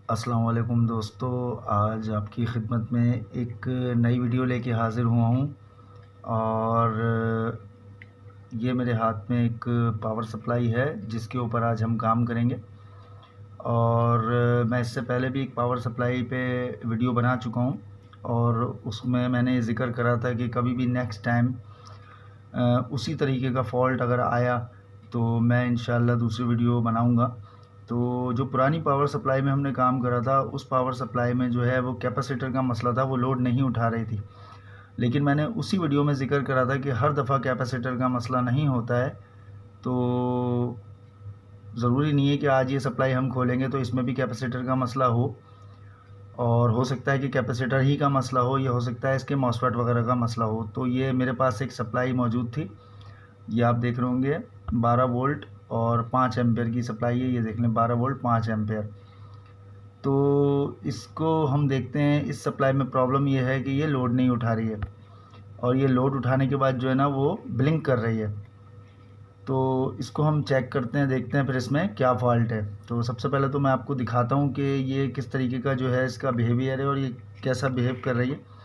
अस्सलाम वालेकुम दोस्तों, आज आपकी खिदमत में एक नई वीडियो लेके हाज़िर हुआ हूँ। और ये मेरे हाथ में एक पावर सप्लाई है जिसके ऊपर आज हम काम करेंगे। और मैं इससे पहले भी एक पावर सप्लाई पे वीडियो बना चुका हूँ और उसमें मैंने ज़िक्र करा था कि कभी भी नेक्स्ट टाइम उसी तरीके का फ़ॉल्ट अगर आया तो मैं इंशाल्लाह दूसरी वीडियो बनाऊँगा। तो जो पुरानी पावर सप्लाई में हमने काम करा था, उस पावर सप्लाई में जो है वो कैपेसिटर का मसला था, वो लोड नहीं उठा रही थी। लेकिन मैंने उसी वीडियो में ज़िक्र करा था कि हर दफ़ा कैपेसिटर का मसला नहीं होता है। तो ज़रूरी नहीं है कि आज ये सप्लाई हम खोलेंगे तो इसमें भी कैपेसिटर का मसला हो, और हो सकता है कि कैपेसिटर ही का मसला हो, या हो सकता है इसके मॉसफेट वगैरह का मसला हो। तो ये मेरे पास एक सप्लाई मौजूद थी, ये आप देख रहे होंगे 12 वोल्ट और 5 एम्पेयर की सप्लाई है। ये देख लें 12 वोल्ट 5 एम्पेयर। तो इसको हम देखते हैं, इस सप्लाई में प्रॉब्लम ये है कि ये लोड नहीं उठा रही है, और ये लोड उठाने के बाद जो है ना वो ब्लिंक कर रही है। तो इसको हम चेक करते हैं, देखते हैं फिर इसमें क्या फ़ॉल्ट है। तो सबसे पहले तो मैं आपको दिखाता हूँ कि ये किस तरीके का जो है इसका बिहेवियर है और ये कैसा बिहेव कर रही है।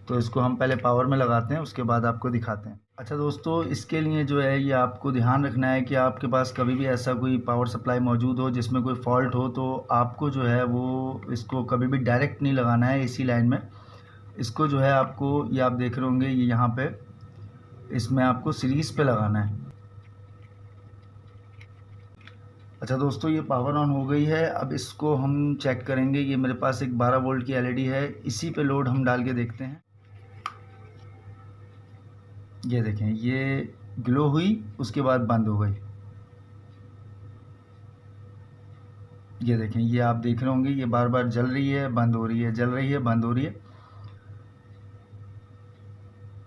तो इसको हम पहले पावर में लगाते हैं, उसके बाद आपको दिखाते हैं। अच्छा दोस्तों, इसके लिए जो है ये आपको ध्यान रखना है कि आपके पास कभी भी ऐसा कोई पावर सप्लाई मौजूद हो जिसमें कोई फ़ॉल्ट हो, तो आपको जो है वो इसको कभी भी डायरेक्ट नहीं लगाना है एसी लाइन में। इसको जो है आपको, ये आप देख रहे होंगे, ये यहाँ पे इसमें आपको सीरीज़ पे लगाना है। अच्छा दोस्तों, ये पावर ऑन हो गई है। अब इसको हम चेक करेंगे। ये मेरे पास एक 12 वोल्ट की एलईडी है, इसी पे लोड हम डाल के देखते हैं। ये देखें, ये ग्लो हुई, उसके बाद बंद हो गई। ये देखें, ये आप देख रहे होंगे, ये बार बार जल रही है, बंद हो रही है, जल रही है, बंद हो रही है।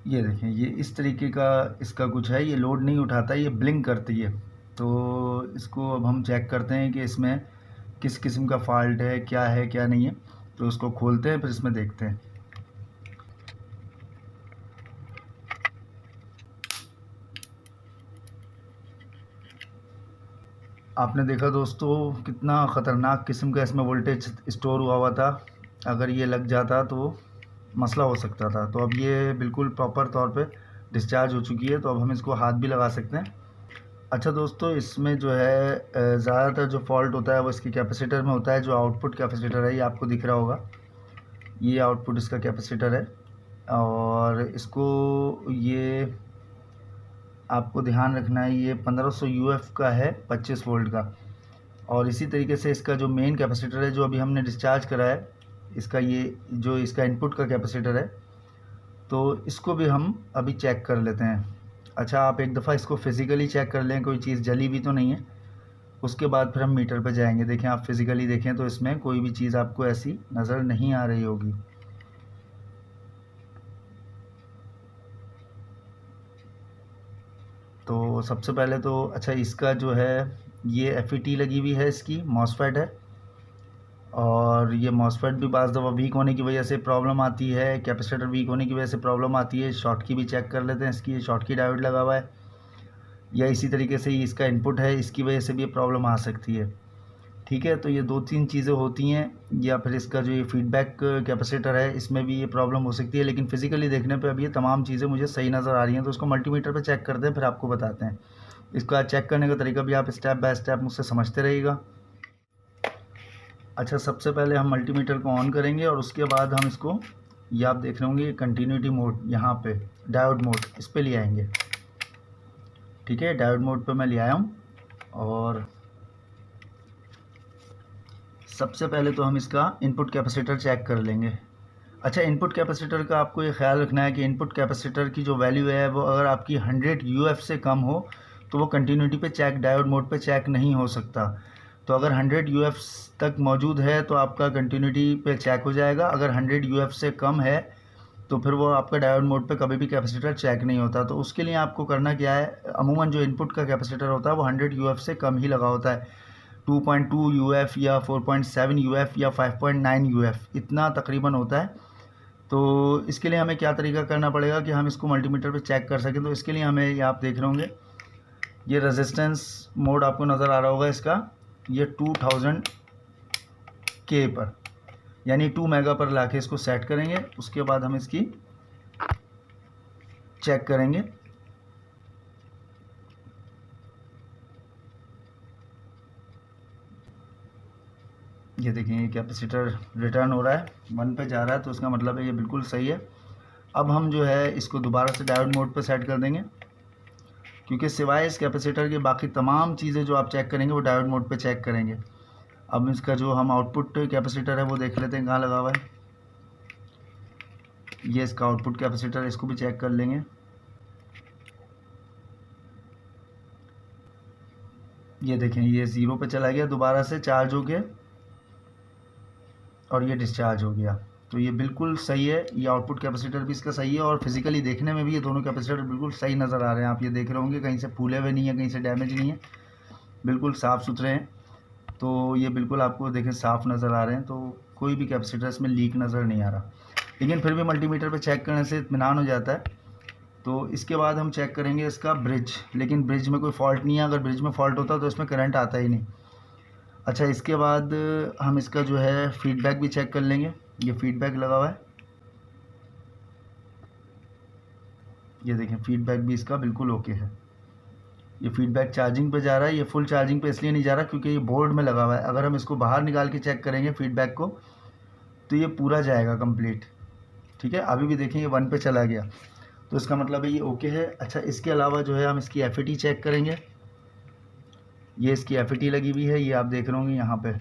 ये देखें, ये इस तरीके का इसका कुछ है, ये लोड नहीं उठाता, ये ब्लिंक करती है। तो इसको अब हम चेक करते हैं कि इसमें किस किस्म का फ़ॉल्ट है क्या नहीं है। तो इसको खोलते हैं, फिर इसमें देखते हैं। आपने देखा दोस्तों, कितना ख़तरनाक किस्म का इसमें वोल्टेज स्टोर हुआ था। अगर ये लग जाता तो मसला हो सकता था। तो अब ये बिल्कुल प्रॉपर तौर पे डिस्चार्ज हो चुकी है, तो अब हम इसको हाथ भी लगा सकते हैं। अच्छा दोस्तों, इसमें जो है ज़्यादातर जो फॉल्ट होता है वो इसके कैपेसिटर में होता है। जो आउटपुट कैपेसिटर है, ये आपको दिख रहा होगा, ये आउटपुट इसका कैपेसिटर है। और इसको, ये आपको ध्यान रखना है, ये 1500 यूएफ का है, 25 वोल्ट का। और इसी तरीके से इसका जो मेन कैपेसिटर है, जो अभी हमने डिस्चार्ज करा है, इसका ये जो इसका इनपुट का कैपेसिटर है, तो इसको भी हम अभी चेक कर लेते हैं। अच्छा, आप एक दफ़ा इसको फ़िज़िकली चेक कर लें, कोई चीज़ जली भी तो नहीं है। उसके बाद फिर हम मीटर पे जाएंगे। देखें, आप फ़िज़िकली देखें तो इसमें कोई भी चीज़ आपको ऐसी नज़र नहीं आ रही होगी। तो सबसे पहले तो, अच्छा, इसका जो है ये एफईटी लगी हुई है, इसकी मॉसफेट है। और ये मॉसफेट भी बाज़ दफ़ा वीक होने की वजह से प्रॉब्लम आती है, कैपेसिटर वीक होने की वजह से प्रॉब्लम आती है। शॉर्ट की भी चेक कर लेते हैं, इसकी शॉर्ट की डायोड लगा हुआ है, या इसी तरीके से ही इसका इनपुट है, इसकी वजह से भी प्रॉब्लम आ सकती है। ठीक है, तो ये 2-3 चीज़ें होती हैं। या फिर इसका जो ये फीडबैक कैपेसिटर है, इसमें भी ये प्रॉब्लम हो सकती है। लेकिन फ़िज़िकली देखने पे अब ये तमाम चीज़ें मुझे सही नज़र आ रही हैं। तो इसको मल्टीमीटर पे चेक करते हैं, फिर आपको बताते हैं। इसका चेक करने का तरीका भी आप स्टेप बाय स्टेप मुझसे समझते रहिएगा। अच्छा, सबसे पहले हम मल्टीमीटर को ऑन करेंगे और उसके बाद हम इसको, ये आप देख रहे होंगे, कंटिन्यूटी मोड, यहाँ पे डायोड मोड, इस पे ले आएंगे। ठीक है, डायोड मोड पे मैं ले आया हूँ। और सबसे पहले तो हम इसका इनपुट कैपेसिटर चेक कर लेंगे। अच्छा, इनपुट कैपेसिटर का आपको ये ख्याल रखना है कि इनपुट कैपेसिटर की जो वैल्यू है वो अगर आपकी 100 यूएफ से कम हो तो वो कंटिन्यूटी पे चेक, डायोड मोड पे चेक नहीं हो सकता। तो अगर 100 यूएफ तक मौजूद है तो आपका कंटिन्यूटी पे चेक हो जाएगा। अगर 100 यूएफ से कम है तो फिर वो आपका डायोड मोड पे कभी भी कैपेसिटर चेक नहीं होता। तो उसके लिए आपको करना क्या है, अमूमन जो इनपुट का कैपेसिटर होता है वो 100 यूएफ से कम ही लगा होता है। 2.2 यूएफ या 4.7 यूएफ या 5.9 यूएफ, इतना तकरीबन होता है। तो इसके लिए हमें क्या तरीका करना पड़ेगा कि हम इसको मल्टीमीटर पे चेक कर सकें। तो इसके लिए हमें, ये आप देख रहे होंगे, ये रेजिस्टेंस मोड आपको नज़र आ रहा होगा इसका, ये 2000 के पर, यानी 2 मेगा पर लाके इसको सेट करेंगे। उसके बाद हम इसकी चेक करेंगे। ये देखें ये कैपेसिटर रिटर्न हो रहा है, 1 पे जा रहा है, तो इसका मतलब है ये बिल्कुल सही है। अब हम जो है इसको दोबारा से डायोड मोड पे सेट कर देंगे, क्योंकि सिवाय इस कैपेसिटर के बाकी तमाम चीज़ें जो आप चेक करेंगे वो डायोड मोड पे चेक करेंगे। अब इसका जो हम आउटपुट कैपेसिटर है वो देख लेते हैं कहाँ लगा हुआ है। ये इसका आउटपुट कैपेसिटर, इसको भी चेक कर लेंगे। ये देखें ये 0 पे चला गया, दोबारा से चार्ज हो गया और ये डिस्चार्ज हो गया। तो ये बिल्कुल सही है, ये आउटपुट कैपेसिटर भी इसका सही है और फिजिकली देखने में भी ये दोनों कैपेसिटर बिल्कुल सही नज़र आ रहे हैं। आप ये देख रहे होंगे कहीं से फूले हुए नहीं है, कहीं से डैमेज नहीं है, बिल्कुल साफ़ सुथरे हैं। तो ये बिल्कुल आपको देखें साफ़ नज़र आ रहे हैं, तो कोई भी कैपेसिटर इसमें लीक नज़र नहीं आ रहा। लेकिन फिर भी मल्टीमीटर पर चेक करने से इत्मीनान हो जाता है। तो इसके बाद हम चेक करेंगे इसका ब्रिज, लेकिन ब्रिज में कोई फॉल्ट नहीं है। अगर ब्रिज में फॉल्ट होता तो इसमें करंट आता ही नहीं। अच्छा, इसके बाद हम इसका जो है फीडबैक भी चेक कर लेंगे। ये फीडबैक लगा हुआ है, ये देखें फीडबैक भी इसका बिल्कुल ओके है। ये फीडबैक चार्जिंग पे जा रहा है। ये फुल चार्जिंग पे इसलिए नहीं जा रहा क्योंकि ये बोर्ड में लगा हुआ है। अगर हम इसको बाहर निकाल के चेक करेंगे फीडबैक को तो ये पूरा जाएगा कंप्लीट। ठीक है, अभी भी देखें ये 1 पे चला गया, तो इसका मतलब है ये ओके है। अच्छा, इसके अलावा जो है हम इसकी एफईटी चेक करेंगे। ये इसकी एफईटी लगी हुई है, ये आप देख रहे होंगे यहाँ पे।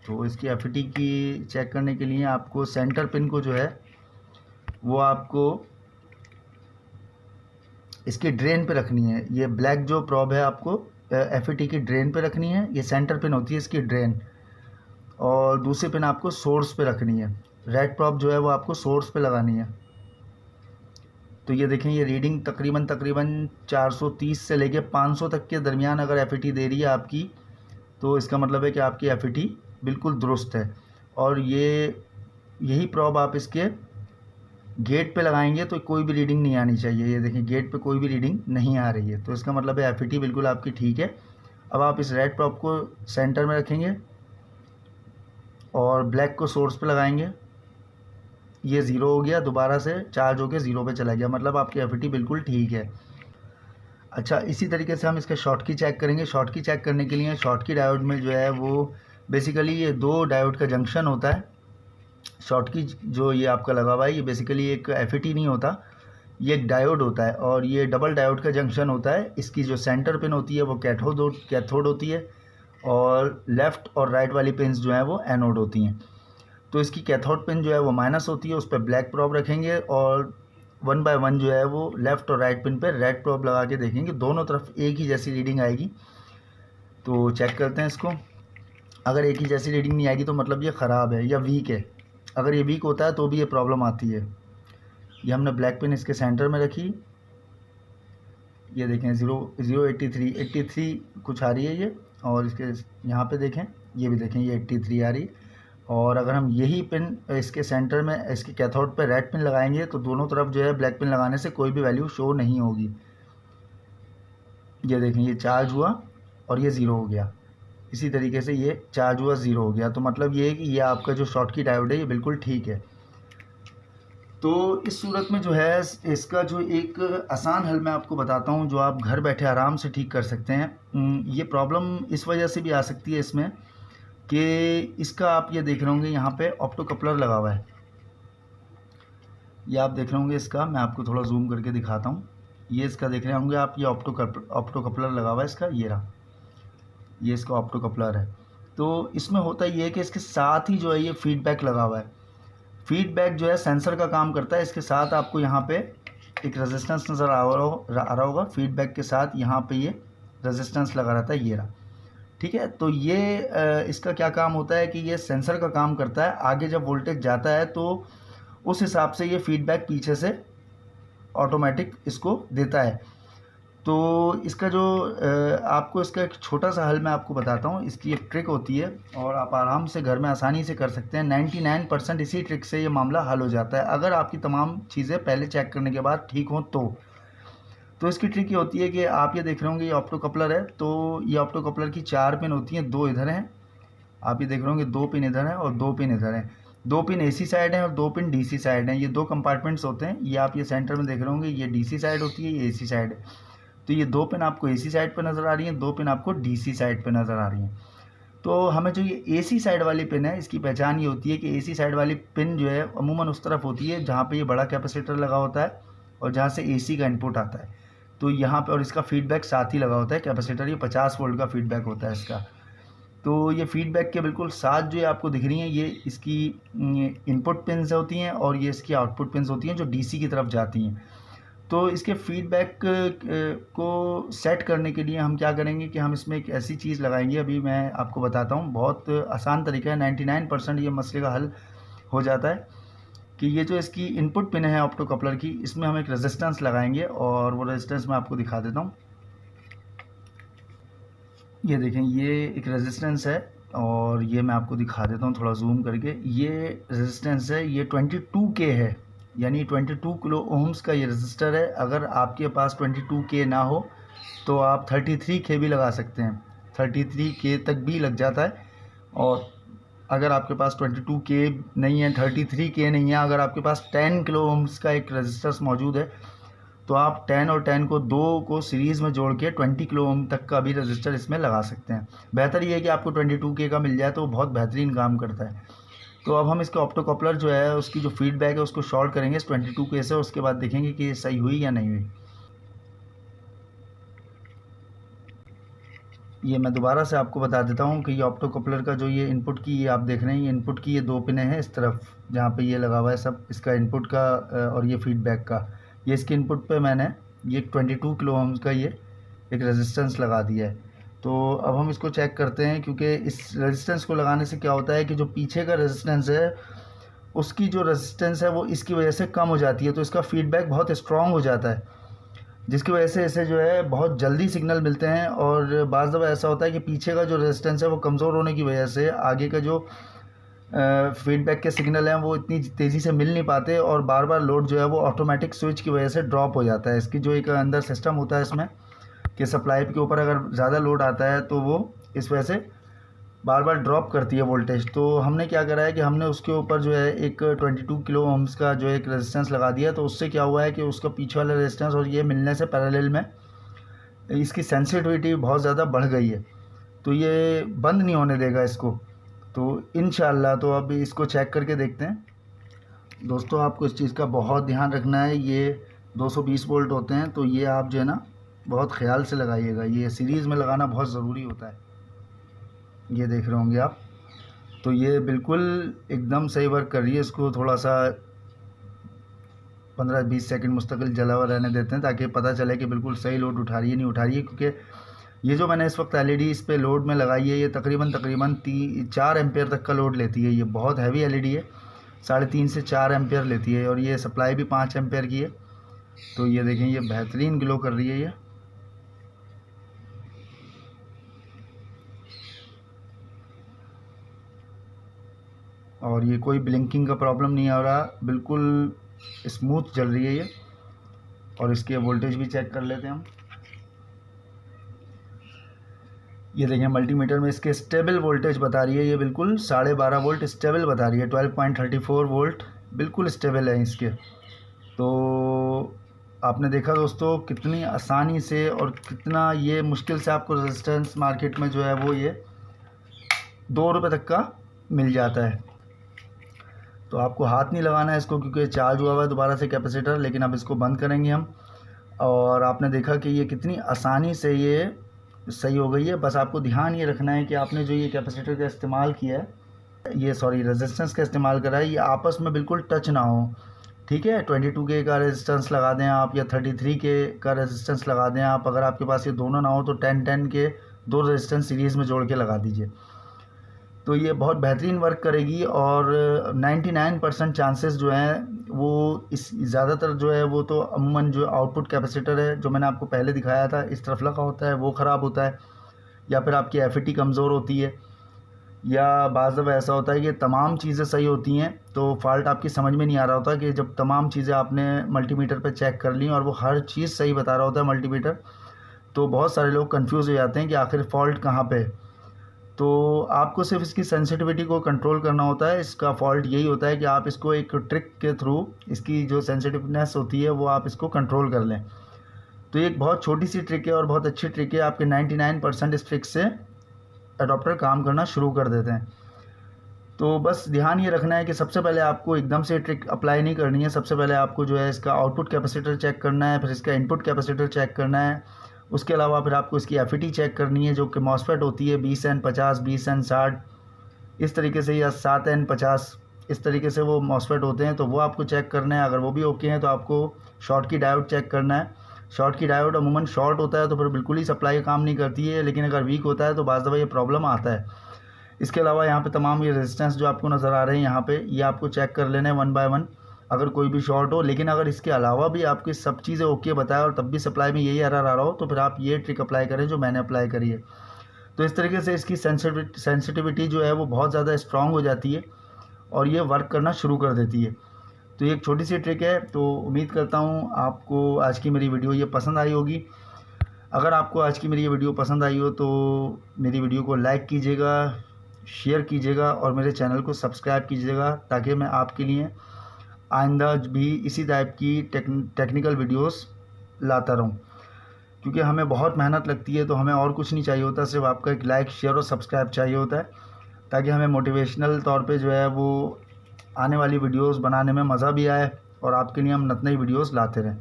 तो इसकी एफईटी की चेक करने के लिए आपको सेंटर पिन को जो है वो आपको इसकी ड्रेन पे रखनी है। ये ब्लैक जो प्रॉब है आपको एफईटी की ड्रेन पे रखनी है। ये सेंटर पिन होती है इसकी ड्रेन, और दूसरी पिन आपको सोर्स पे रखनी है। रेड प्रॉब जो है वो आपको सोर्स पे लगानी है। तो ये देखें ये रीडिंग तकरीबन 430 से लेके 500 तक के दरमियान अगर एफईटी दे रही है आपकी, तो इसका मतलब है कि आपकी एफईटी बिल्कुल दुरुस्त है। और यही प्रॉब आप इसके गेट पे लगाएंगे तो कोई भी रीडिंग नहीं आनी चाहिए। ये देखें गेट पे कोई भी रीडिंग नहीं आ रही है, तो इसका मतलब है एफईटी बिल्कुल आपकी ठीक है। अब आप इस रेड प्रॉब को सेंटर में रखेंगे और ब्लैक को सोर्स पे लगाएंगे। ये 0 हो गया, दोबारा से चार्ज होकर 0 पे चला गया, मतलब आपकी एफईटी बिल्कुल ठीक है। अच्छा, इसी तरीके से हम इसका शॉर्ट की चेक करेंगे। शॉर्ट की चेक करने के लिए शॉर्ट की डायोड में जो है वो बेसिकली ये 2 डायोड का जंक्शन होता है। शॉर्ट की जो ये आपका लगा हुआ है ये बेसिकली एक एफईटी नहीं होता, ये एक डायोड होता है, और ये डबल डायोड का जंक्शन होता है। इसकी जो सेंटर पिन होती है वो कैथोड होती है, और लेफ़्ट और राइट वाली पिन्स जो हैं वो एनोड होती हैं। तो इसकी कैथोड पिन जो है वो माइनस होती है, उस पर ब्लैक प्रॉब रखेंगे और 1 बाय 1 जो है वो लेफ़्ट और राइट पिन पे रेड प्रॉब लगा के देखेंगे, दोनों तरफ एक ही जैसी रीडिंग आएगी। तो चेक करते हैं इसको। अगर एक ही जैसी रीडिंग नहीं आएगी तो मतलब ये ख़राब है या वीक है। अगर ये वीक होता है तो भी ये प्रॉब्लम आती है। ये हमने ब्लैक पिन इसके सेंटर में रखी, ये देखें 83 कुछ आ रही है ये, और इसके यहाँ पे देखें ये भी देखें ये 83 आ रही है। और अगर हम यही पिन इसके सेंटर में इसके कैथोड पे रेड पिन लगाएंगे तो दोनों तरफ जो है ब्लैक पिन लगाने से कोई भी वैल्यू शो नहीं होगी। ये देखें ये चार्ज हुआ और ये 0 हो गया, इसी तरीके से ये चार्ज हुआ 0 हो गया। तो मतलब ये है कि ये आपका जो शॉर्ट की डायोड है ये बिल्कुल ठीक है। तो इस सूरत में जो है इसका जो एक आसान हल मैं आपको बताता हूँ जो आप घर बैठे आराम से ठीक कर सकते हैं। ये प्रॉब्लम इस वजह से भी आ सकती है इसमें कि इसका आप ये देख रहे होंगे यहाँ पे ऑप्टो कपलर लगा हुआ है। ये आप देख रहे होंगे इसका, मैं आपको थोड़ा जूम करके दिखाता हूँ। ये इसका देख रहे होंगे आप, ये ऑप्टो कपलर लगा हुआ है इसका, ये रहा, ये इसका ऑप्टो कपलर है। तो इसमें होता ये है कि इसके साथ ही जो है ये फीडबैक लगा हुआ है। फीडबैक जो है सेंसर का काम करता है। इसके साथ आपको यहाँ पे एक रेजिस्टेंस नज़र आ रहा होगा, फीडबैक के साथ यहाँ पे ये रेजिस्टेंस लगा रहता है, ये रहा। ठीक है, तो ये इसका क्या काम होता है कि ये सेंसर का काम करता है। आगे जब वोल्टेज जाता है तो उस हिसाब से ये फीडबैक पीछे से ऑटोमेटिक इसको देता है। तो इसका जो आपको इसका एक छोटा सा हल मैं आपको बताता हूँ। इसकी एक ट्रिक होती है और आप आराम से घर में आसानी से कर सकते हैं। 99% इसी ट्रिक से ये मामला हल हो जाता है, अगर आपकी तमाम चीज़ें पहले चेक करने के बाद ठीक हों तो इसकी ट्रिक ये होती है कि आप ये देख रहे होंगे ये ऑप्टो कपलर है। तो ये ऑप्टो कपलर की 4 पिन होती हैं, 2 इधर हैं आप ये देख रहे होंगे 2 पिन इधर हैं और 2 पिन इधर हैं। 2 पिन AC साइड हैं और 2 पिन DC साइड हैं। ये 2 कंपार्टमेंट्स होते हैं। ये आप ये सेंटर में देख रहे होंगे, ये DC साइड होती है, ये AC साइड है। तो ये 2 पिन आपको AC साइड पर नज़र आ रही हैं, 2 पिन आपको DC साइड पर नज़र आ रही हैं। तो हमें जो ये AC साइड वाली पिन है, इसकी पहचान ये होती है कि AC साइड वाली पिन जो है अमूमन उस तरफ होती है जहाँ पे ये बड़ा कैपेसिटर लगा होता है और जहाँ से AC का इनपुट आता है। तो यहाँ पे और इसका फीडबैक साथ ही लगा होता है कैपेसिटर, ये 50 वोल्ट का फीडबैक होता है इसका। तो ये फीडबैक के बिल्कुल साथ जो ये आपको दिख रही हैं, ये इसकी इनपुट पिन्स होती हैं और ये इसकी आउटपुट पिन्स होती हैं जो DC की तरफ जाती हैं। तो इसके फीडबैक को सेट करने के लिए हम क्या करेंगे कि हम इसमें एक ऐसी चीज़ लगाएंगे, अभी मैं आपको बताता हूँ। बहुत आसान तरीका है, 99% ये मसले का हल हो जाता है कि ये जो इसकी इनपुट पिन है ऑप्टो कपलर की, इसमें हम एक रेजिस्टेंस लगाएंगे और वो रेजिस्टेंस मैं आपको दिखा देता हूँ। ये देखें, ये एक रेजिस्टेंस है और ये मैं आपको दिखा देता हूँ थोड़ा जूम करके। ये रेजिस्टेंस है, ये 22K है, यानी 22 किलो ओम्स का ये रजिस्टर है। अगर आपके पास 22K ना हो तो आप 33K भी लगा सकते हैं, 33K तक भी लग जाता है। और अगर आपके पास 22K नहीं है, 33K नहीं है, अगर आपके पास 10 किलो ओम्स का एक रजिस्टर मौजूद है तो आप 10 और 10 को 2 को सीरीज़ में जोड़ के 20 किलो ओम तक का भी रजिस्टर इसमें लगा सकते हैं। बेहतर ये है कि आपको 22K का मिल जाए तो बहुत बेहतरीन काम करता है। तो अब हम इसके ऑप्टो कपलर जो है उसकी जो फीडबैक है उसको शॉर्ट करेंगे इस 22K से, उसके बाद देखेंगे कि ये सही हुई या नहीं हुई। ये मैं दोबारा से आपको बता देता हूँ कि ये ऑप्टो कपलर का जो ये इनपुट की, ये आप देख रहे हैं, ये इनपुट की ये 2 पिनें हैं इस तरफ जहाँ पे ये लगा हुआ है सब इसका इनपुट का और ये फीडबैक का। ये इसके इनपुट पे मैंने ये 22 किलो ओम्स का ये एक रेजिस्टेंस लगा दिया है। तो अब हम इसको चेक करते हैं, क्योंकि इस रेजिस्टेंस को लगाने से क्या होता है कि जो पीछे का रेजिस्टेंस है उसकी जो रेजिस्टेंस है वो इसकी वजह से कम हो जाती है, तो इसका फीडबैक बहुत स्ट्रॉन्ग हो जाता है, जिसकी वजह से इसे जो है बहुत जल्दी सिग्नल मिलते हैं। और बाज़ दफ़ा ऐसा होता है कि पीछे का जो रेजिस्टेंस है वो कमज़ोर होने की वजह से आगे का जो फीडबैक के सिग्नल हैं वो इतनी तेज़ी से मिल नहीं पाते और बार बार लोड जो है वो ऑटोमेटिक स्विच की वजह से ड्रॉप हो जाता है। इसकी जो एक अंदर सिस्टम होता है इसमें कि सप्लाई के ऊपर अगर ज़्यादा लोड आता है तो वो इस वजह से बार बार ड्रॉप करती है वोल्टेज। तो हमने क्या करा है कि हमने उसके ऊपर जो है एक 22 किलो ओम्स का जो एक रेजिस्टेंस लगा दिया। तो उससे क्या हुआ है कि उसका पीछे वाला रेजिस्टेंस और ये मिलने से पैरेलल में इसकी सेंसिटिविटी बहुत ज़्यादा बढ़ गई है, तो ये बंद नहीं होने देगा इसको। तो इंशाल्लाह तो अब इसको चेक करके देखते हैं। दोस्तों आपको इस चीज़ का बहुत ध्यान रखना है, ये 220 वोल्ट होते हैं, तो ये आप जो है ना बहुत ख्याल से लगाइएगा, ये सीरीज़ में लगाना बहुत ज़रूरी होता है। ये देख रहे होंगे आप, तो ये बिल्कुल एकदम सही वर्क कर रही है। इसको थोड़ा सा 15-20 सेकंड मुस्तकिल जला हुआ रहने देते हैं ताकि पता चले कि बिल्कुल सही लोड उठा रही है नहीं उठा रही है, क्योंकि ये जो मैंने इस वक्त LED इस पे लोड में लगाई है ये तकरीबन 4 एम्पेयर तक का लोड लेती है। ये बहुत हैवी LED है, 3.5 से 4 एम्पेयर लेती है और ये सप्लाई भी 5 एम्पेयर की है। तो ये देखें, ये बेहतरीन ग्लो कर रही है ये। और ये कोई ब्लिंकिंग का प्रॉब्लम नहीं आ रहा, बिल्कुल स्मूथ चल रही है ये। और इसके वोल्टेज भी चेक कर लेते हैं हम। ये देखें, मल्टीमीटर में इसके स्टेबल वोल्टेज बता रही है, ये बिल्कुल 12.5 वोल्ट स्टेबल बता रही है, 12.34 वोल्ट बिल्कुल स्टेबल है इसके। तो आपने देखा दोस्तों कितनी आसानी से और कितना ये मुश्किल से आपको रेजिस्टेंस मार्केट में जो है वो ये 2 रुपये तक का मिल जाता है। तो आपको हाथ नहीं लगाना है इसको, क्योंकि चार्ज हुआ हुआ है दोबारा से कैपेसिटर। लेकिन अब इसको बंद करेंगे हम, और आपने देखा कि ये कितनी आसानी से ये सही हो गई है। बस आपको ध्यान ये रखना है कि आपने जो ये कैपेसिटर का इस्तेमाल किया है, ये रेजिस्टेंस का इस्तेमाल करा है, ये आपस में बिल्कुल टच ना हो, ठीक है। 22K का रेजिस्टेंस लगा दें आप या 33K का रेजिस्टेंस लगा दें आप। अगर आपके पास ये दोनों ना हो तो 10-10 के 2 रेजिस्टेंस सीरीज़ में जोड़ के लगा दीजिए, तो ये बहुत बेहतरीन वर्क करेगी। और 99% चांसेस जो हैं वो इस ज़्यादातर जो है वो तो अमूमन जो आउटपुट कैपेसिटर है जो मैंने आपको पहले दिखाया था इस तरफ लगा होता है वो ख़राब होता है, या फिर आपकी FET कमज़ोर होती है, या बाज़ दफ़ा ऐसा होता है कि तमाम चीज़ें सही होती हैं तो फॉल्ट आपकी समझ में नहीं आ रहा होता कि जब तमाम चीज़ें आपने मल्टीमीटर पे चेक कर ली और वो हर चीज़ सही बता रहा होता है मल्टीमीटर, तो बहुत सारे लोग कंफ्यूज हो जाते हैं कि आखिर फ़ॉल्ट कहाँ पे है। तो आपको सिर्फ इसकी सेंसिटिविटी को कंट्रोल करना होता है। इसका फॉल्ट यही होता है कि आप इसको एक ट्रिक के थ्रू इसकी जो सेंसिटिवनेस होती है वो आप इसको कंट्रोल कर लें। तो ये एक बहुत छोटी सी ट्रिक है और बहुत अच्छी ट्रिक है। आपके 99% इस ट्रिक से अडॉप्टर काम करना शुरू कर देते हैं। तो बस ध्यान ये रखना है कि सबसे पहले आपको एकदम से ट्रिक अप्लाई नहीं करनी है। सबसे पहले आपको जो है इसका आउटपुट कैपेसिटर चेक करना है, फिर इसका इनपुट कैपेसिटर चेक करना है। उसके अलावा फिर आपको इसकी एफईटी चेक करनी है, जो कि मॉसफेट होती है 20N50, 20N60 इस तरीके से, या 7N50 इस तरीके से वो मॉसफेट होते हैं। तो वो आपको चेक करना है। अगर वो भी ओके हैं तो आपको शॉर्ट की डायोड चेक करना है। शॉर्ट की डायोड अमूमन शॉर्ट होता है तो फिर बिल्कुल ही सप्लाई काम नहीं करती है, लेकिन अगर वीक होता है तो बाज़ दफ़ा ये प्रॉब्लम आता है। इसके अलावा यहाँ पे तमाम ये रेजिस्टेंस जो आपको नज़र आ रहे हैं यहाँ पे, ये आपको चेक कर लेना है 1 बाय 1 अगर कोई भी शॉर्ट हो। लेकिन अगर इसके अलावा भी आपकी सब चीज़ें ओके बताए और तब भी सप्लाई में यही एरर आ रहा हो तो फिर आप ये ट्रिक अप्लाई करें जो मैंने अप्लाई करी है। तो इस तरीके से इसकी सेंसिटिविटी जो है वो बहुत ज़्यादा स्ट्रॉन्ग हो जाती है और ये वर्क करना शुरू कर देती है। तो ये एक छोटी सी ट्रिक है। तो उम्मीद करता हूँ आपको आज की मेरी वीडियो ये पसंद आई होगी। अगर आपको आज की मेरी ये वीडियो पसंद आई हो तो मेरी वीडियो को लाइक कीजिएगा, शेयर कीजिएगा और मेरे चैनल को सब्सक्राइब कीजिएगा, ताकि मैं आपके लिए आइंदा भी इसी टाइप की टेक्निकल वीडियोस लाता रहूं। क्योंकि हमें बहुत मेहनत लगती है, तो हमें और कुछ नहीं चाहिए होता, सिर्फ आपका एक लाइक, शेयर और सब्सक्राइब चाहिए होता है, ताकि हमें मोटिवेशनल तौर पे जो है वो आने वाली वीडियोस बनाने में मज़ा भी आए और आपके लिए हम नई वीडियोस लाते रहें।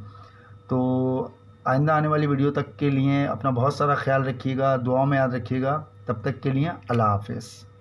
तो आइंदा आने वाली वीडियो तक के लिए अपना बहुत सारा ख्याल रखिएगा, दुआओं में याद रखिएगा। तब तक के लिए अल्लाह हाफ़िज़।